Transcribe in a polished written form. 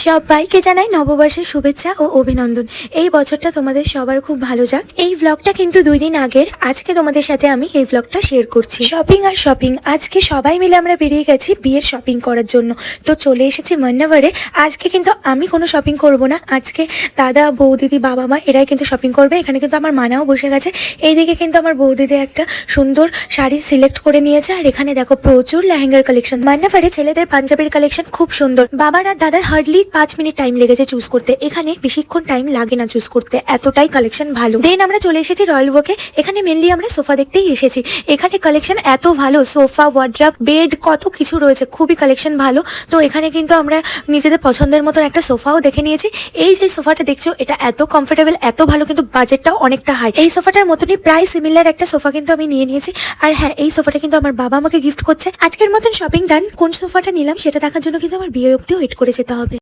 সবাইকে জানাই নববর্ষের শুভেচ্ছা ও অভিনন্দন। এই বছরটা তোমাদের সবার খুব ভালো যাক। এই ব্লগটা কিন্তু 2 দিন আগের, আজকে তোমাদের সাথে আমি এই ব্লগটা শেয়ার করছি। শপিং আর শপিং, আজকে সবাই মিলে আমরা বেরিয়ে গেছি বিয়ের শপিং করার জন্য। তো চলে এসেছি মন্নাভারে। আজকে কিন্তু আমি কোনো শপিং করব না, আজকে দাদা বৌদিদি বাবা মা এরাই কিন্তু শপিং করবে। এখানে কিন্তু আমার মানাও বসে গেছে। এইদিকে কিন্তু আমার বৌদিদি একটা সুন্দর শাড়ি সিলেক্ট করে নিয়েছে, আর এখানে দেখো প্রচুর লেহেঙ্গার কালেকশন। মন্নাভারে ছেলেদের পাঞ্জাবির কালেকশন খুব সুন্দর। বাবার আর দাদার হার্ডলি 5 মিনিট টাইম লেগেছে চুজ করতে। এখানে বেশিক্ষণ টাইম লাগে না চুজ করতে, এতটাই কালেকশন ভালো। দেন আমরা চলে এসেছি রয়্যাল ওকে। এখানে মেনলি আমরা সোফা দেখতেই এসেছি। এখানে কালেকশন এত ভালো, সোফা, ওয়ার্ড্রপ, বেড, কত কিছু রয়েছে, খুবই কালেকশন ভালো। তো এখানে কিন্তু আমরা নিজেদের পছন্দের মতন একটা সোফাও দেখে নিয়েছি। এই যে সোফাটা দেখছো, এটা এত কমফোর্টেবল, এত ভালো, কিন্তু বাজেটটাও অনেকটা হাই। এই সোফাটার মতনই প্রায় সিমিলার একটা সোফা কিন্তু আমি নিয়ে নিয়েছি। আর হ্যাঁ, এই সোফাটা কিন্তু আমার বাবা আমাকে গিফট করছে। আজকের মতন শপিং ডান। কোন সোফাটা নিলাম সেটা দেখার জন্য কিন্তু আমার বিয়ে অবধি ওয়েট করে যেতে হবে।